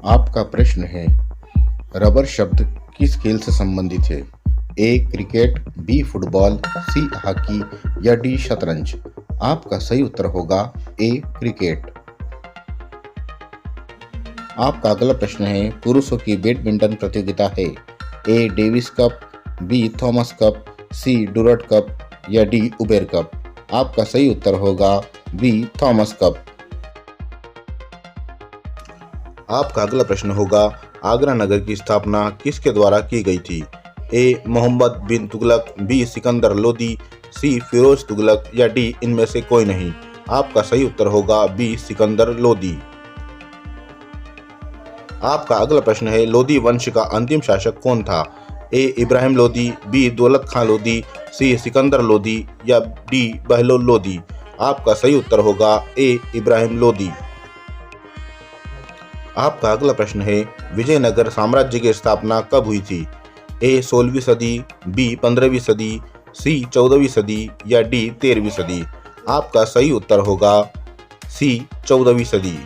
आपका प्रश्न है, रबर शब्द किस खेल से संबंधित है? A cricket, B football, C hockey या डी शतरंज? आपका सही उत्तर होगा ए क्रिकेट। आपका अगला प्रश्न है, पुरुषों की बैडमिंटन प्रतियोगिता है A Davis cup, B Thomas cup, C Durand cup या डी उबेर कप? आपका सही उत्तर होगा बी थॉमस कप। आपका अगला प्रश्न होगा, आगरा नगर की स्थापना किसके द्वारा की गई थी? ए मोहम्मद बिन तुगलक, बी सिकंदर लोदी, सी फिरोज तुगलक या डी इनमें से कोई नहीं? आपका सही उत्तर होगा बी सिकंदर लोदी। आपका अगला प्रश्न है, लोदी वंश का अंतिम शासक कौन था? ए इब्राहिम लोदी, बी दौलत खां लोदी, सी सिकंदर लोदी या डी बहलोल लोदी? आपका सही उत्तर होगा ए इब्राहिम लोदी। आपका अगला प्रश्न है, विजयनगर साम्राज्य की स्थापना कब हुई थी? ए 16वीं सदी, बी 15वीं सदी, सी 14वीं सदी या डी 13वीं सदी? आपका सही उत्तर होगा सी 14वीं सदी।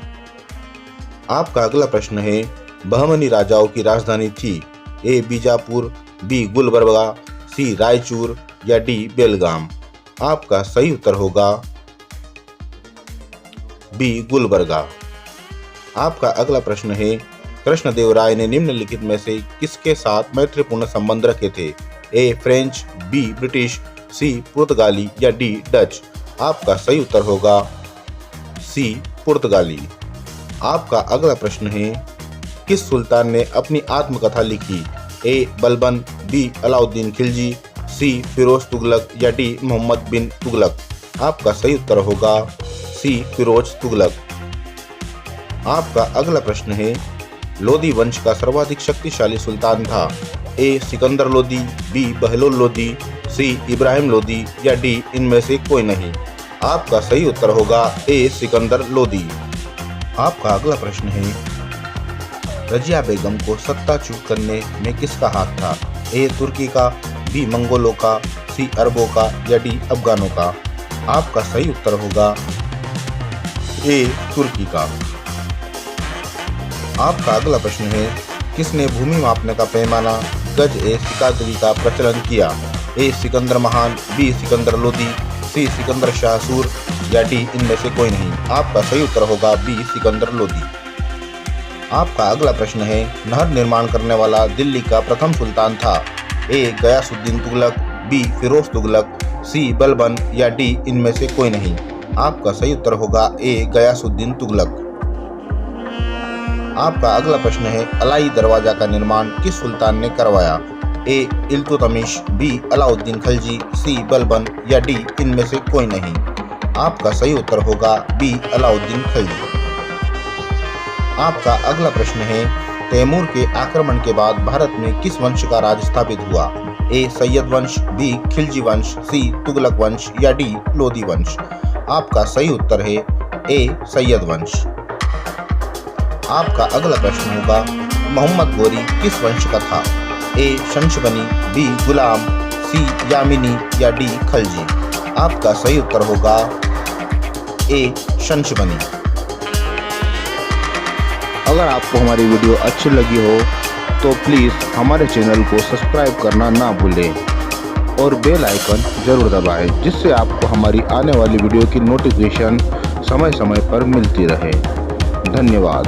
आपका अगला प्रश्न है, बहमनी राजाओं की राजधानी थी ए बीजापुर, बी गुलबर्गा, सी रायचूर या डी बेलगाम? आपका सही उत्तर होगा बी गुलबर्गा। आपका अगला प्रश्न है, कृष्णदेवराय ने निम्नलिखित में से किसके साथ मैत्रीपूर्ण संबंध रखे थे? ए फ्रेंच, बी ब्रिटिश, सी पुर्तगाली या डी डच? आपका सही उत्तर होगा सी पुर्तगाली। आपका अगला प्रश्न है, किस सुल्तान ने अपनी आत्मकथा लिखी? ए बलबन, बी अलाउद्दीन खिलजी, सी फिरोज तुगलक या डी मोहम्मद बिन तुगलक? आपका सही उत्तर होगा सी फिरोज तुगलक। आपका अगला प्रश्न है, लोदी वंश का सर्वाधिक शक्तिशाली सुल्तान था? ए सिकंदर लोदी, बी बहलोल लोदी, सी इब्राहिम लोदी या डी इनमें से कोई नहीं? आपका सही उत्तर होगा ए सिकंदर लोदी। आपका अगला प्रश्न है, रजिया बेगम को सत्ताच्युत करने में किसका हाथ था? ए तुर्की का, बी मंगोलों का, सी अरबों का या डी अफगानों का? आपका सही उत्तर होगा ए तुर्की का। आपका अगला प्रश्न है, किसने भूमि मापने का पैमाना गज ए सिकादवी का प्रचलन किया? ए सिकंदर महान, बी सिकंदर लोदी, सी सिकंदर शाहसूर या डी इनमें से कोई नहीं? आपका सही उत्तर होगा बी सिकंदर लोदी। आपका अगला प्रश्न है, नहर निर्माण करने वाला दिल्ली का प्रथम सुल्तान था? ए गयासुद्दीन तुगलक, बी फिरोज तुगलक, सी बलबन या डी इनमें से कोई नहीं? आपका सही उत्तर होगा ए गयासुद्दीन तुगलक। आपका अगला प्रश्न है, अलाई दरवाजा का निर्माण किस सुल्तान ने करवाया? ए इल्तुतमिश, बी अलाउद्दीन खिलजी, सी बलबन या डी इनमें से कोई नहीं? आपका सही उत्तर होगा बी अलाउद्दीन खिलजी। आपका अगला प्रश्न है, तैमूर के आक्रमण के बाद भारत में किस वंश का राज स्थापित हुआ? ए सैयद वंश, बी खिलजी वंश, सी तुगलक वंश या डी लोदी वंश? आपका सही उत्तर है ए सैयद वंश। आपका अगला प्रश्न होगा, मोहम्मद गोरी किस वंश का था? ए शंशबनी, बी गुलाम, सी यामिनी या डी खलजी? आपका सही उत्तर होगा ए शंशबनी। अगर आपको हमारी वीडियो अच्छी लगी हो तो प्लीज़ हमारे चैनल को सब्सक्राइब करना ना भूलें और बेल आइकन ज़रूर दबाएं, जिससे आपको हमारी आने वाली वीडियो की नोटिफिकेशन समय समय पर मिलती रहे। धन्यवाद।